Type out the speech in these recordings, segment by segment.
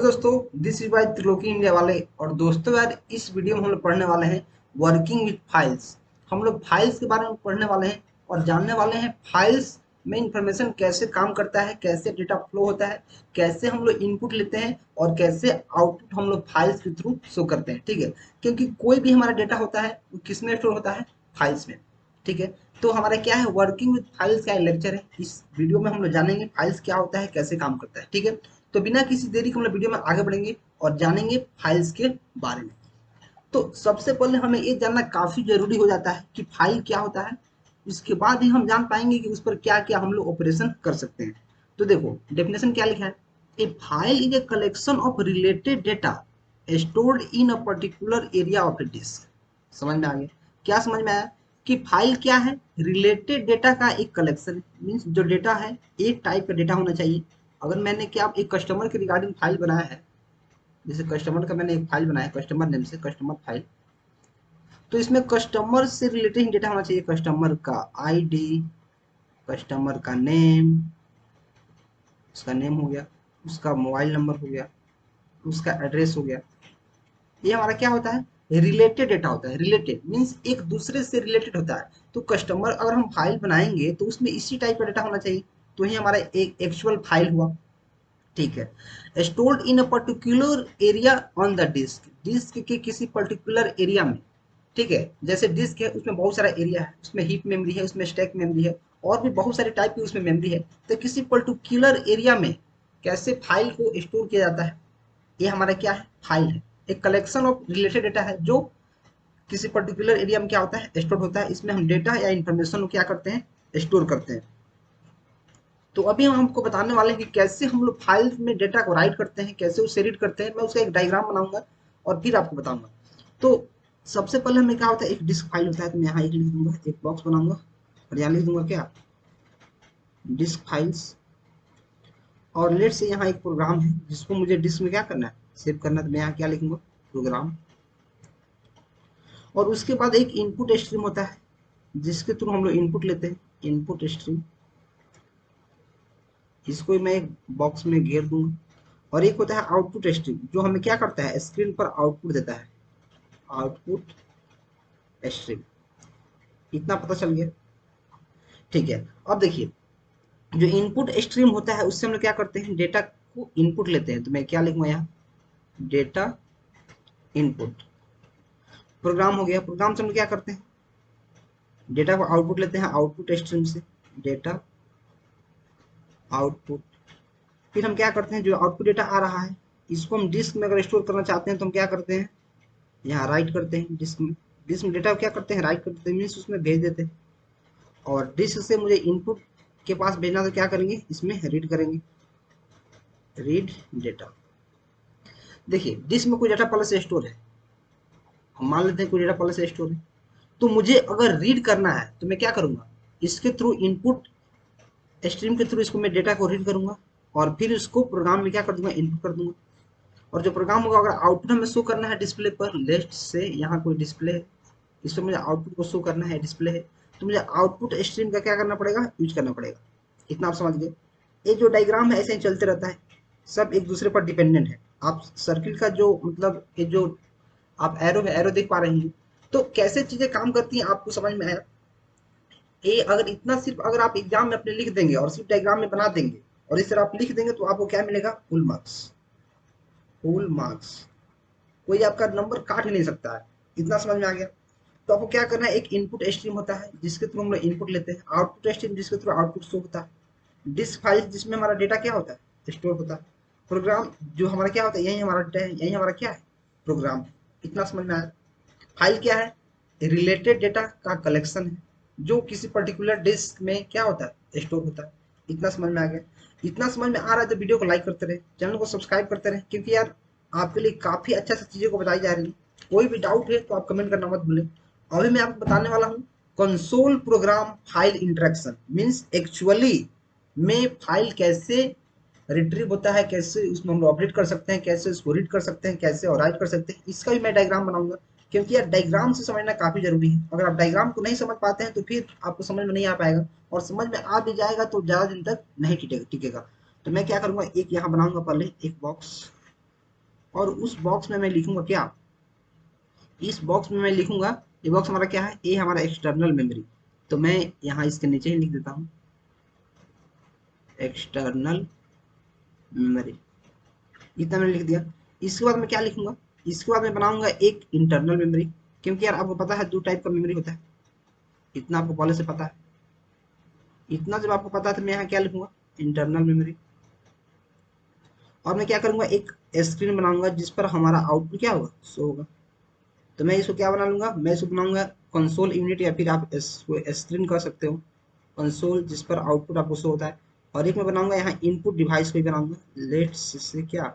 दोस्तों this is by Triloki India वाले। और दोस्तों यार इस वीडियो में हम लोग पढ़ने वाले हैं वर्किंग विथ फाइल्स। हम लोग फाइल्स के बारे में पढ़ने वाले हैं और जानने वाले हैं फाइल्स में इंफॉर्मेशन कैसे काम करता है, कैसे डेटा फ्लो होता है, कैसे हम लोग इनपुट लेते हैं और कैसे आउटपुट हम लोग फाइल्स के थ्रू शो करते हैं। ठीक है, क्योंकि कोई भी हमारा डेटा होता है वो किस में स्टोर होता है? फाइल्स में। ठीक है, तो हमारा क्या है, वर्किंग विथ फाइल्स का लेक्चर है। इस वीडियो में हम लोग जानेंगे फाइल्स क्या होता है, कैसे काम करता है। ठीक है, तो बिना किसी देरी के हम लोग वीडियो में आगे बढ़ेंगे और जानेंगे फाइल्स के बारे में। तो सबसे पहले हमें ये जानना काफी जरूरी हो जाता है कि फाइल क्या होता है। इसके बाद ही हम जान पाएंगे कि उस पर क्या क्या हम लोग ऑपरेशन कर सकते हैं। तो देखो डेफिनेशन क्या लिखा है, a file is a collection of related data stored in a particular area of a disk. समझ में आ गया? क्या समझ में आया कि फाइल क्या है? रिलेटेड डेटा का एक कलेक्शन, मीन्स जो डेटा है एक टाइप का डेटा होना चाहिए। अगर मैंने क्या एक कस्टमर के रिगार्डिंग फाइल बनाया है, जैसे कस्टमर का मैंने एक फाइल बनाया कस्टमर नेम से, कस्टमर फाइल, तो इसमें कस्टमर से रिलेटेड डेटा होना चाहिए। कस्टमर का आईडी, कस्टमर का नेम, उसका नेम हो गया, उसका मोबाइल नंबर हो गया, उसका एड्रेस हो गया। ये हमारा क्या होता है? रिलेटेड डेटा होता है। रिलेटेड मीन्स एक दूसरे से रिलेटेड होता है। तो कस्टमर अगर हम फाइल बनाएंगे तो उसमें इसी टाइप का डेटा होना चाहिए, तो ये हमारा एक एक्चुअल फाइल हुआ। ठीक है, stored in a particular area on the disk, disk के किसी पर्टिकुलर एरिया में। ठीक है, जैसे डिस्क है उसमें बहुत सारा एरिया है, उसमें हीप मेमोरी है, उसमें स्टैक मेमोरी है और भी बहुत सारे टाइप की उसमें मेमोरी है। तो किसी पर्टिकुलर एरिया में कैसे फाइल को स्टोर किया जाता है, ये हमारा क्या है? फाइल है। एक कलेक्शन ऑफ रिलेटेड डेटा है जो किसी पर्टिकुलर एरिया में क्या होता है? स्टोर होता है। इसमें हम डेटा या इंफॉर्मेशन को क्या करते हैं? स्टोर करते हैं। तो अभी हम हमको बताने वाले हैं कि कैसे हम लोग फाइल में डेटा को राइट करते हैं, कैसे उसे रीड करते हैं। मैं उसका एक डायग्राम बनाऊंगा और फिर आपको बताऊंगा। तो सबसे पहले हमें क्या होता है, एक डिस्क फाइल होता है। तो मैं यहाँ एक लिख दूंगा, एक बॉक्स बनाऊंगा और यहाँ लिख दूंगा क्या? Disc files. और लेट से यहाँ एक प्रोग्राम है जिसको मुझे डिस्क में क्या करना है? सेव करना है। तो मैं यहाँ क्या लिखूंगा? प्रोग्राम। और उसके बाद एक इनपुट स्ट्रीम होता है जिसके थ्रू हम लोग इनपुट लेते हैं, इनपुट स्ट्रीम। इसको मैं एक बॉक्स में घेर दूंगा। और एक होता है आउटपुट स्ट्रीम जो हमें क्या करता है? स्क्रीन पर आउटपुट देता है, आउटपुट स्ट्रीम। इतना पता चल गया? ठीक है, अब देखिए जो इनपुट स्ट्रीम होता है उससे हम लोग क्या करते हैं? डेटा को इनपुट लेते हैं। तो मैं क्या लिखूंगा यहाँ? Data input. प्रोग्राम हो गया, प्रोग्राम से हम लोग क्या करते हैं? डेटा को आउटपुट लेते हैं आउटपुट स्ट्रीम से, डेटा आउटपुट। फिर हम क्या करते हैं? जो आउटपुट डेटा आ रहा है इसको हम डिस्क में अगर स्टोर करना चाहते हैं तो हम क्या करते हैं? यहाँ राइट करते हैं डिस्क में। डिस्क में डेटा को क्या करते हैं? राइट कर देते हैं, मीन्स उसमें भेज देते हैं। और डिस्क से मुझे इनपुट के पास भेजना, तो क्या करेंगे? इसमें रीड करेंगे, रीड डेटा। देखिए डिस्क में कोई डेटा पहले से स्टोर है, हम मान लेते हैं कोई डेटा पहले से स्टोर है। तो मुझे अगर रीड करना है तो मैं क्या करूंगा? इसके थ्रू इनपुट स्ट्रीम के थ्रू इसको मैं डेटा को रीड करूंगा और फिर इसको प्रोग्राम में क्या कर दूंगा? इनपुट कर दूंगा। और जो प्रोग्राम होगा अगर आउटपुट हमें शो करना है डिस्प्ले पर, लेफ्ट से यहाँ कोई डिस्प्ले है, इसमें मुझे आउटपुट को शो करना है, डिस्प्ले है, तो मुझे आउटपुट स्ट्रीम का क्या करना पड़ेगा? यूज करना पड़ेगा। इतना आप समझ गए? ये जो डायग्राम है ऐसे ही चलते रहता है, सब एक दूसरे पर डिपेंडेंट है। आप सर्किल का जो मतलब ये जो आप एरो है, एरो देख पा रहे हैं, तो कैसे चीजें काम करती हैं आपको समझ में आया? ये अगर इतना सिर्फ अगर आप एग्जाम में अपने लिख देंगे और सिर्फ डायग्राम में बना देंगे और इस तरह आप लिख देंगे तो आपको क्या मिलेगा? Full marks. Full marks. कोई आपका नंबर काट ही नहीं सकता है। इतना समझ में आ गया? तो आपको क्या करना है? एक इनपुट स्ट्रीम होता है जिसके थ्रू हम लोग इनपुट लेते हैं, आउटपुट स्ट्रीम जिसके थ्रू आउटपुट शो होता है, डिस्क फाइल जिसमें हमारा डेटा क्या होता है? स्टोर होता है, प्रोग्राम जो हमारा क्या होता है? यही हमारा डेटा है, यही हमारा क्या है? प्रोग्राम। इतना समझ में आया? फाइल क्या है? रिलेटेड डेटा का कलेक्शन है जो किसी पर्टिकुलर डिस्क में क्या होता है? स्टोर होता है। इतना समझ में आ गया? इतना समझ में आ रहा है तो वीडियो को लाइक करते रहे, चैनल को सब्सक्राइब करते रहे, क्योंकि यार आपके लिए काफी अच्छा सा चीजें को बताई जा रही है। कोई भी डाउट है तो आप कमेंट करना मत भूलें। अभी मैं आपको बताने वाला हूँ console program file interaction, means actually में फाइल कैसे रिट्रीव होता है, कैसे उसमें हम लोग अपडेट कर सकते हैं, कैसे उसको रीड कर सकते हैं, कैसे और राइट कर सकते हैं, इसका भी मैं डायग्राम बनाऊंगा। क्योंकि यार डायग्राम से समझना काफी जरूरी है। अगर आप डायग्राम को नहीं समझ पाते हैं तो फिर आपको समझ में नहीं आ पाएगा, और समझ में आ भी जाएगा तो ज्यादा दिन तक नहीं टिकेगा। तो मैं क्या करूंगा? एक यहाँ बनाऊंगा पहले एक बॉक्स, और उस बॉक्स में मैं लिखूंगा क्या, इस बॉक्स में मैं लिखूंगा, ये बॉक्स हमारा क्या है, ये हमारा एक्सटर्नल मेमोरी। तो मैं यहाँ इसके नीचे ही लिख देता हूँ एक्सटर्नल मेमोरी, इतना मैंने लिख दिया। इसके बाद मैं क्या लिखूंगा, इसके बाद मैं बनाऊंगा एक इंटरनल मेमोरी, क्योंकि यार आपको पता है दो टाइप का मेमोरी होता है, इतना आपको पहले से पता है। इतना जब आपको पता है तो मैं यहाँ क्या लिखूंगा, इंटरनल मेमोरी। और मैं क्या करूंगा, एक स्क्रीन बनाऊंगा जिस पर हमारा आउटपुट क्या होगा, शो होगा। तो मैं इसको क्या बना लूंगा, मैं इसको बनाऊंगा कंसोल यूनिट, या फिर आप स्क्रीन कह सकते हो, कंसोल जिस पर आउटपुट आपको शो होता है। और एक मैं बनाऊंगा यहाँ इनपुट डिवाइस को ही बनाऊंगा, लेट्स से क्या,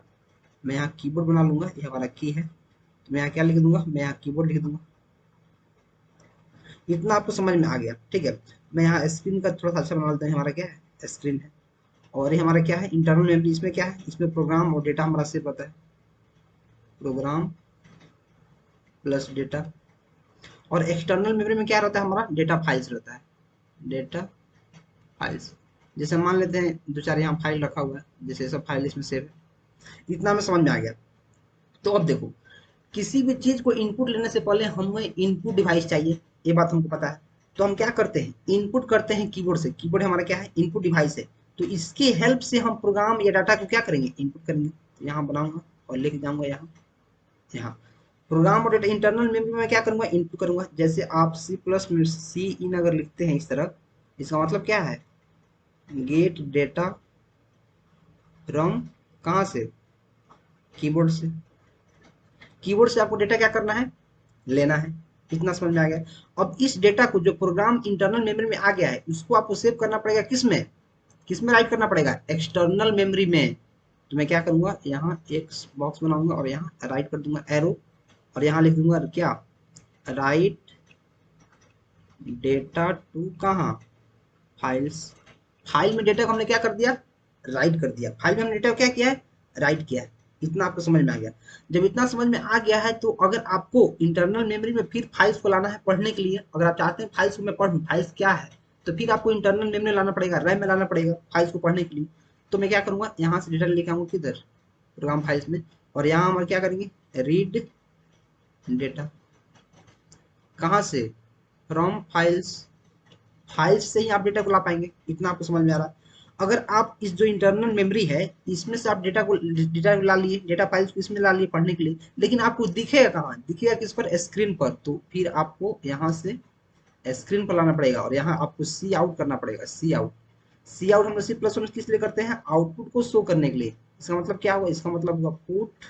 मैं यहाँ कीबोर्ड बना लूंगा, ये हमारा की है। तो मैं यहाँ क्या लिख दूंगा, मैं यहाँ कीबोर्ड लिख दूंगा। इतना आपको समझ में आ गया, ठीक है। मैं यहाँ स्क्रीन का थोड़ा सा अच्छा बना लेते हैं, हमारा क्या है, स्क्रीन है। और ये हमारा क्या है, इंटरनल मेमोरी। इसमें क्या है, इसमें प्रोग्राम और डेटा हमारा सेव रहता है, प्रोग्राम प्लस डेटा। और एक्सटर्नल मेमोरी में क्या रहता है, हमारा डेटा फाइल्स रहता है, डेटा फाइल्स। जैसे मान लेते हैं दो चार यहाँ फाइल रखा हुआ है, जैसे सब फाइल इसमें सेव है। इतना में समझ में आ गया। तो अब देखो, किसी भी चीज को इनपुट लेने से पहले हमें इनपुट डिवाइस चाहिए, ये बात हमको पता है। तो हम क्या करते हैं, इनपुट करते हैं कीबोर्ड से, कीबोर्ड हमारा क्या है, इनपुट डिवाइस है। तो इसकी हेल्प से हम प्रोग्राम या डाटा को क्या करेंगे, इनपुट करेंगे। तो यहाँ बनाऊंगा और लिख जाऊंगा यहाँ, यहाँ प्रोग्राम और डेटा इंटरनल मेमोरी में क्या करूंगा, इनपुट करूंगा। जैसे आप सी प्लस में सी इन अगर लिखते हैं इस तरह, इसका मतलब क्या है, गेट डेटा फ्रॉम, कहाँ से, कीबोर्ड से। कीबोर्ड से आपको डेटा क्या करना है, लेना है। इतना समझ में आ गया। अब इस डेटा को जो प्रोग्राम इंटरनल मेमोरी में आ गया है, उसको आपको सेव करना पड़ेगा किस में, किस में राइट करना पड़ेगा, एक्सटर्नल मेमोरी में। तो मैं क्या करूंगा, यहाँ एक बॉक्स बनाऊंगा और यहाँ राइट कर दूंगा एरो, और यहाँ लिख दूंगा क्या, राइट डेटा टू कहाँ, फाइल्स। फाइल में डेटा को हमने क्या कर दिया, राइट कर दिया। फाइल में हमने डेटा को क्या किया है, राइट किया है। इतना आपको समझ में आ गया। जब इतना समझ में आ गया है, तो अगर आपको इंटरनल मेमोरी में फिर फाइल्स को लाना है पढ़ने के लिए, अगर आप चाहते हैं फाइल्स को मैं पढ़ूँ, फाइल्स क्या है, तो फिर आपको इंटरनल मेमोरी लाना पड़ेगा, रैम में लाना पड़ेगा फाइल्स को पढ़ने के लिए। तो मैं क्या करूंगा, यहाँ से डेटा लेके आऊंगा किधर, प्रोग्राम फाइल्स में। और यहाँ हम क्या करेंगे, रीड डेटा, कहाँ से, फ्रॉम फाइल्स। फाइल्स से ही आप डेटा को ला पाएंगे। इतना आपको समझ में आ रहा है। अगर आप इस जो इंटरनल मेमोरी है, इसमें से आप डेटा ला लिए, डेटा फाइल्स को इसमें ला लिए पढ़ने के लिए, लेकिन आपको दिखेगा कहाँ, दिखेगा किस पर, स्क्रीन पर। तो फिर आपको यहाँ से स्क्रीन पर लाना पड़ेगा, और यहाँ आपको सी आउट करना पड़ेगा, सी आउट। सी आउट हम सी प्लस वन किस लिए करते हैं, आउटपुट को शो करने के लिए। इसका मतलब क्या हुआ, इसका मतलब हुआ पुट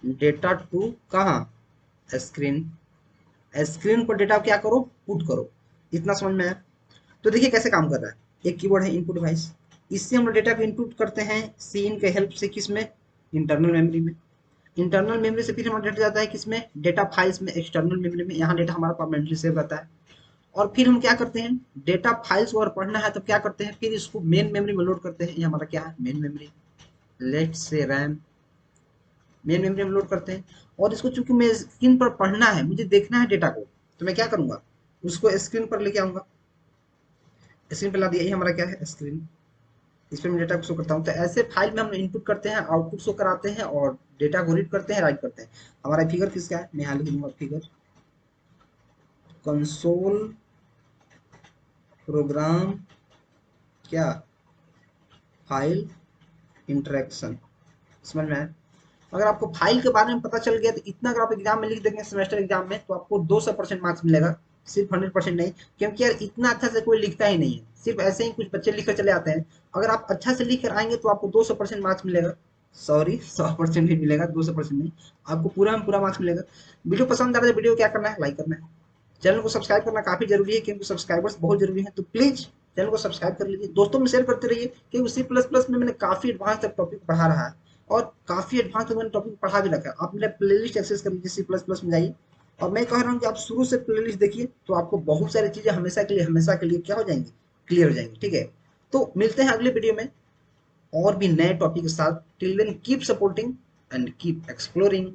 डेटा टू कहाँ, स्क्रीन। स्क्रीन पर डेटा क्या करो, पुट करो। इतना समझ में आया। तो देखिए कैसे काम कर रहा है। एक कीवर्ड है इनपुट डिवाइस, इससे हम लोग डेटा को इनपुट करते हैं सी इन के हेल्प से, किस में, इंटरनल मेमोरी में। इंटरनल मेमोरी से फिर हमारा डेटा जाता है किसमें, डेटा फाइल्स में, एक्सटर्नल मेमोरी में। यहाँ डेटा हमारा परमानेंटली सेव रहता है। और फिर हम क्या करते हैं, डेटा फाइल्स को अगर पढ़ना है तो क्या करते हैं, फिर इसको मेन मेमोरी में लोड करते हैं। ये हमारा क्या है, main memory, let's say RAM, main memory में लोड करते हैं। और इसको चूंकि मैं स्क्रीन पर पढ़ना है, मुझे देखना है डेटा को, तो मैं क्या करूंगा, उसको स्क्रीन पर लेके आऊंगा। स्क्रीन पर ला दिया, ये हमारा क्या है, स्क्रीन। इस पे मैं डेटा को शो करता हूँ। तो ऐसे फाइल में हम इनपुट करते हैं, आउटपुट शो कराते हैं, और डेटा को रीड करते हैं, राइट करते हैं। हमारा फिगर किसका है, मैं यहाँ लिख दूंगा फिगर, कंसोल प्रोग्राम क्या, फाइल इंटरेक्शन। समझ में आया। अगर आपको फाइल के बारे में पता चल गया, तो इतना अगर आप एग्जाम में लिख देंगे, सेमेस्टर एग्जाम में, तो आपको 200% मार्क्स मिलेगा, सिर्फ 100% नहीं। क्योंकि यार इतना अच्छा से कोई लिखता ही नहीं है, सिर्फ ऐसे ही कुछ बच्चे लिख कर चले आते हैं। अगर आप अच्छा से लिख कर आएंगे तो आपको 200% मार्क्स मिलेगा। सॉरी, 100% ही मिलेगा, 200% नहीं, आपको पूरा में पूरा मार्क्स मिलेगा। वीडियो पसंद आ रहा है, वीडियो क्या करना है, लाइक करना है। चैनल को सब्सक्राइब करना काफी जरूरी है, क्योंकि सब्सक्राइबर्स बहुत जरूरी है। तो प्लीज चैनल को सब्सक्राइब कर लीजिए, दोस्तों में शेयर करते रहिए, क्योंकि सी प्लस प्लस में मैंने काफी एडवांस तक टॉपिक पढ़ा रहा है, और काफी एडवांस तक मैंने टॉपिक पढ़ा भी रखा है। आप मेरा प्लेलिस्ट एक्सेस कर लीजिए, सी प्लस प्लस में जाइए। और मैं कह रहा हूँ कि आप शुरू से प्लेलिस्ट देखिए, तो आपको बहुत सारी चीजें हमेशा के लिए क्या हो जाएंगी, क्लियर हो जाएंगी। ठीक है, तो मिलते हैं अगले वीडियो में और भी नए टॉपिक के साथ। Till then keep supporting and keep exploring.